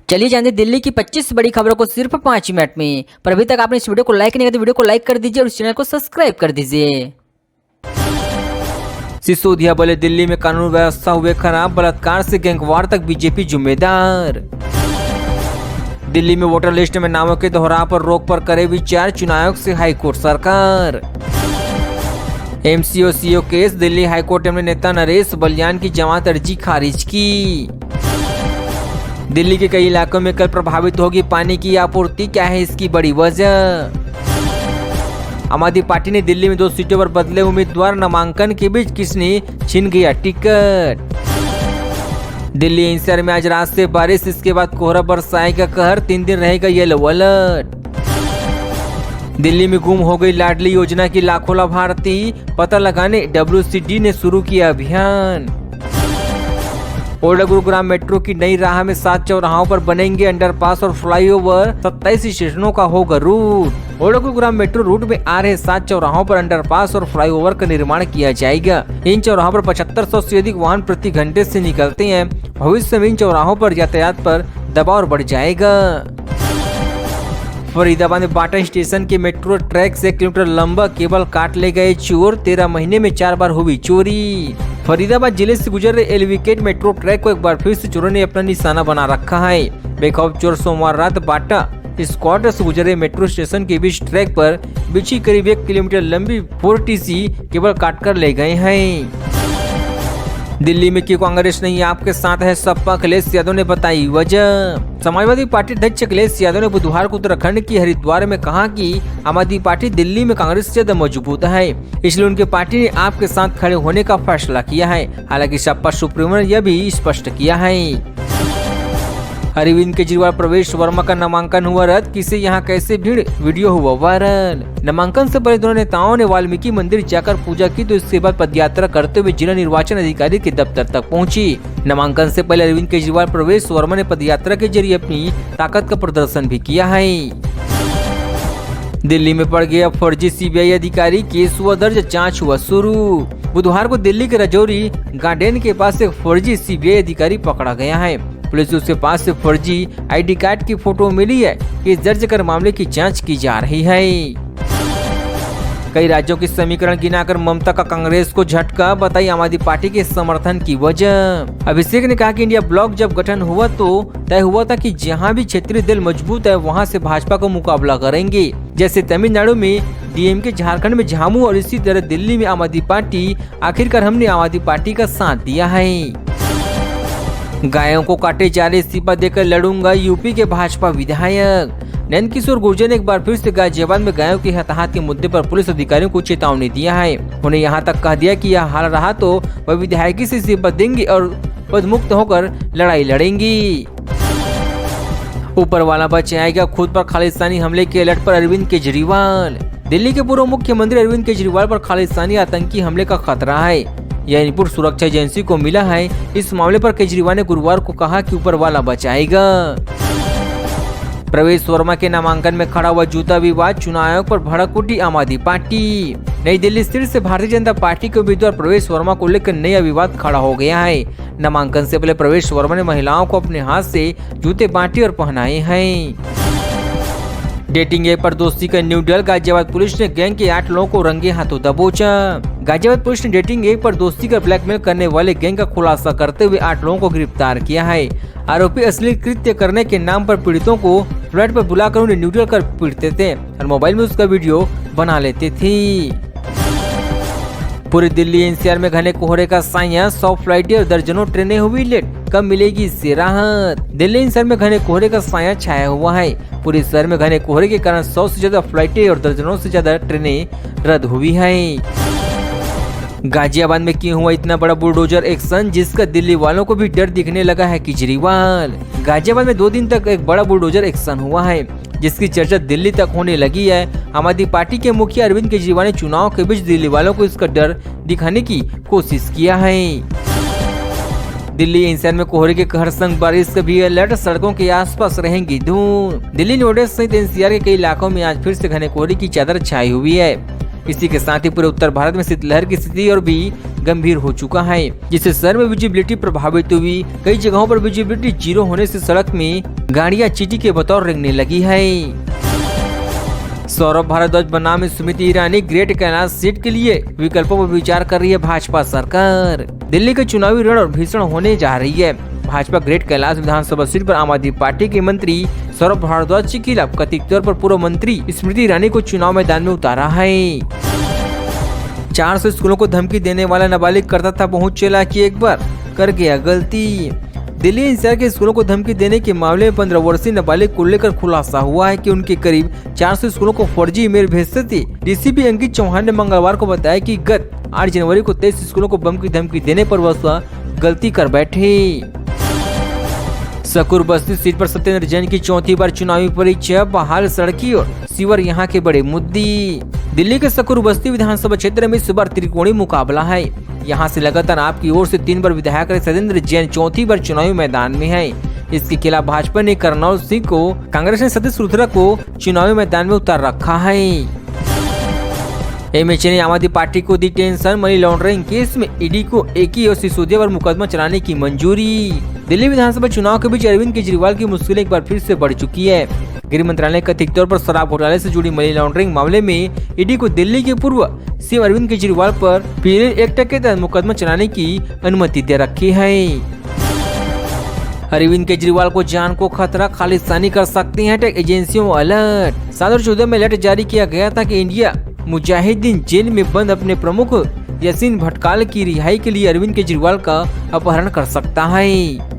चलिए जानते दिल्ली की 25 बड़ी खबरों को सिर्फ 5 मिनट में। पर अभी तक आपने इस वीडियो को लाइक नहीं किया तो वीडियो को लाइक कर दीजिए और इस चैनल को सब्सक्राइब कर दीजिए। सिसोदिया बोले दिल्ली में कानून व्यवस्था हुए खराब, बलात्कार से गैंगवार तक बीजेपी जिम्मेदार। दिल्ली में वोटर लिस्ट में नामों के दोहराव पर रोक पर करे विचार, चुनाव आयोग से हाईकोर्ट सरकार। MCO CO case, Delhi high court ने नेता नरेश बलियान की जमानत अर्जी खारिज की। दिल्ली के कई इलाकों में कल प्रभावित होगी पानी की आपूर्ति, क्या है इसकी बड़ी वजह। आम आदमी पार्टी ने दिल्ली में 2 सीटों पर बदले उम्मीदवार, नामांकन के बीच किसने छीन गया टिकट। दिल्ली एनसीआर में आज रात से बारिश, इसके बाद कोहरा बरसाएगा कहर, 3 दिन रहेगा येलो अलर्ट। दिल्ली में गुम हो गई लाडली योजना की लाखों लाभार्थी, पता लगाने WCD ने शुरू किया अभियान। ओल्ड गुरुग्राम मेट्रो की नई राह में 7 चौराहों पर बनेंगे अंडरपास और फ्लाईओवर, 27 स्टेशनों का होगा route. Old Gurugram metro route में आ रहे 7 चौराहों पर अंडरपास और फ्लाईओवर का निर्माण किया जाएगा। इन चौराहों पर 7500 से अधिक वाहन प्रति घंटे से निकलते हैं। भविष्य में इन चौराहों पर यातायात पर दबाव बढ़ जाएगा। फरीदाबाद में बाटा स्टेशन के मेट्रो ट्रैक से 1 किलोमीटर लंबा केबल काट ले गए चोर, 13 महीने में 4 बार हुई चोरी। फरीदाबाद जिले से गुजर रहे एलिवेटेड मेट्रो ट्रैक को एक बार फिर से चोरों ने अपना निशाना बना रखा है। बेखौफ चोर सोमवार रात बाटा स्क्वाड से गुजरे मेट्रो स्टेशन के बीच ट्रैक पर बिछी करीब 1 किलोमीटर लंबी 4TC केबल काट कर ले गए हैं। दिल्ली में क्यों कांग्रेस नहीं आपके साथ है सपा, अखिलेश यादव ने बताई वजह। समाजवादी पार्टी अध्यक्ष अखिलेश यादव ने बुधवार को उत्तराखंड की हरिद्वार में कहा कि आम आदमी पार्टी दिल्ली में कांग्रेस से ज्यादा मजबूत है, इसलिए उनकी पार्टी ने आपके साथ खड़े होने का फैसला किया है। हालांकि सपा सुप्रीमो ने यह भी स्पष्ट किया है। अरविंद केजरीवाल प्रवेश वर्मा का नामांकन हुआ रद्द, किसे यहाँ कैसे भीड़, वीडियो हुआ वायरल। नामांकन से पहले दोनों नेताओं ने वाल्मीकि मंदिर जाकर पूजा की, तो इसके बाद पदयात्रा करते हुए जिला निर्वाचन अधिकारी के दफ्तर तक पहुंची। नामांकन से पहले अरविंद केजरीवाल प्रवेश वर्मा ने पदयात्रा के जरिए अपनी ताकत का प्रदर्शन भी किया है। दिल्ली में पड़ गया फर्जी CBI अधिकारी, केस हुआ दर्ज, जांच हुआ शुरू। बुधवार को दिल्ली के रजौरी गार्डन के पास एक फर्जी CBI अधिकारी पकड़ा गया है। पुलिस उसके पास से फर्जी ID कार्ड की फोटो मिली है। केस दर्ज कर मामले की जांच की जा रही है। कई राज्यों की समीकरण गिनाकर ममता का कांग्रेस को झटका, बताई आम आदमी पार्टी के समर्थन की वजह। अभिषेक ने कहा कि इंडिया ब्लॉक जब गठन हुआ तो तय हुआ था कि जहां भी क्षेत्रीय दल मजबूत है वहां से भाजपा को मुकाबला करेंगे। जैसे तमिलनाडु में DMK, झारखंड में झामू और इसी तरह दिल्ली में आम आदमी पार्टी। आखिरकार हमने आम आदमी पार्टी का साथ दिया है। गायों को काटे जा रहे इस्तीफा देकर लड़ूंगा, यूपी के भाजपा विधायक। नंद किशोर गुर्जर ने एक बार फिर से गाजियाबाद में गायों की हताहत के मुद्दे पर पुलिस अधिकारियों को चेतावनी दिया है। उन्हें यहां तक कह दिया कि यह हाल रहा तो वह विधायकी से इस्तीफा देंगे और पदमुक्त होकर लड़ाई लड़ेंगी। ऊपर वाला बचाएगा, खुद पर खालिस्तानी हमले के अलर्ट पर अरविंद केजरीवाल। दिल्ली के पूर्व मुख्यमंत्री अरविंद केजरीवाल पर खालिस्तानी आतंकी हमले का खतरा है। यह इनपुट सुरक्षा एजेंसी को मिला है। इस मामले पर केजरीवाल ने गुरुवार को कहा कि ऊपर वाला बचाएगा। प्रवेश वर्मा के नामांकन में खड़ा हुआ जूता विवाद, चुनाव आयोग पर भड़क उठी आम आदमी पार्टी। नई दिल्ली स्थित से भारतीय जनता पार्टी के उम्मीदवार प्रवेश वर्मा को लेकर नया विवाद खड़ा हो गया है। नामांकन से पहले प्रवेश वर्मा ने महिलाओं को अपने हाथ से जूते बांटे और पहनाए हैं। डेटिंग ऐप पर दोस्ती का न्यूडल, गाजियाबाद पुलिस ने गैंग के 8 लोगों को रंगे हाथों दबोचा। गाजियाबाद पुलिस ने डेटिंग ऐप पर दोस्ती का ब्लैकमेल करने वाले गैंग का खुलासा करते हुए 8 लोगों को गिरफ्तार किया है। आरोपी अश्लील कृत्य करने के नाम पर पीड़ितों को फ्लैट पर बुलाकर उन्हें न्यूडल कर पीटते थे और मोबाइल में उसका वीडियो बना लेते थे। पूरी दिल्ली NCR में घने कोहरे का साया, 100 फ्लाइटें और दर्जनों ट्रेनें हुई लेट, कब मिलेगी इससे राहत। दिल्ली NCR में घने कोहरे का साया छाया हुआ है। पूरे शहर में घने कोहरे के कारण 100 से ज्यादा फ्लाइटें और दर्जनों से ज्यादा ट्रेनें रद्द हुई है। गाजियाबाद में क्यों हुआ इतना बड़ा बुलडोजर एक्शन, जिसका दिल्ली वालों को भी डर दिखने लगा है केजरीवाल। गाजियाबाद में 2 दिन तक एक बड़ा बुलडोजर एक्शन हुआ है, जिसकी चर्चा दिल्ली तक होने लगी है। आम आदमी पार्टी के मुखिया अरविंद केजरीवाल ने चुनाव के बीच दिल्ली वालों को इसका डर दिखाने की कोशिश किया है। दिल्ली NCR में कोहरे के कहर संग बारिश का भी अलर्ट, सड़कों के आसपास रहेंगी धूल। दिल्ली नोएडा सहित NCR के कई इलाकों में आज फिर से घने कोहरे की चादर छाई हुई है। इसी के साथ ही पूरे उत्तर भारत में शीतलहर की स्थिति और भी गंभीर हो चुका है, जिससे शहर में विजिबिलिटी प्रभावित हुई। कई जगहों पर विजिबिलिटी 0 होने से सड़क में गाड़ियां चींटी के बतौर रेंगने लगी है। सौरभ भारद्वाज बनाम स्मृति ईरानी ग्रेट कैलाश सीट के लिए विकल्पों पर विचार कर रही है भाजपा सरकार। दिल्ली के चुनावी रण और भीषण होने जा रही है। भाजपा ग्रेट कैलाश विधानसभा सीट पर आम आदमी पार्टी के मंत्री सौरभ भारद्वाज के खिलाफ कथित तौर पर पूर्व मंत्री स्मृति ईरानी को चुनाव मैदान में उतारा है। 400 स्कूलों को धमकी देने वाला नाबालिग करता था बहुत चालाकी, एक बार कर गया गलती। दिल्ली एनसीआर के स्कूलों को धमकी देने के मामले में 15 वर्षीय नाबालिग को लेकर खुलासा हुआ है कि उनके करीब 400 स्कूलों को फर्जी ईमेल भेजते थे। डीसीपी अंकित चौहान ने मंगलवार को बताया कि गत 8 जनवरी को 23 स्कूलों को बम की धमकी देने पर वह गलती कर बैठे। सकूर बस्ती सीट पर सत्येंद्र जैन की चौथी बार चुनावी परीक्षा, बहाल सड़की और सीवर यहाँ के बड़े मुद्दे। दिल्ली के सकूर बस्ती विधानसभा क्षेत्र में इस बार त्रिकोणीय मुकाबला है। यहाँ से लगातार आपकी ओर से 3 बार विधायक सत्येंद्र जैन चौथी बार चुनावी मैदान में है। इसके खिलाफ भाजपा ने करनौल सिंह को, कांग्रेस ने सतीश रुद्रा को चुनावी मैदान में उतार रखा है। एमएचए ने आम आदमी पार्टी को दी टेंशन, मनी लॉन्ड्रिंग केस में ईडी को एकी और सिसोदिया पर मुकदमा चलाने की मंजूरी। दिल्ली विधानसभा चुनाव के बीच अरविंद केजरीवाल की मुश्किलें एक बार फिर से बढ़ चुकी है। गृह मंत्रालय कथित तौर पर शराब घोटाले से जुड़ी मनी लॉन्ड्रिंग मामले में ईडी को दिल्ली के पूर्व सीएम अरविंद केजरीवाल पर पीएनएल एक्ट के तहत मुकदमा चलाने की अनुमति दे रखी है। अरविंद केजरीवाल को जान को खतरा, खालिस्तानी कर सकती हैं टेक एजेंसियों अलर्ट। 2014 में अलर्ट जारी किया गया था कि इंडिया मुजाहिदीन जेल में बंद अपने प्रमुख यासीन भटकाल की रिहाई के लिए अरविंद केजरीवाल का अपहरण कर सकता है।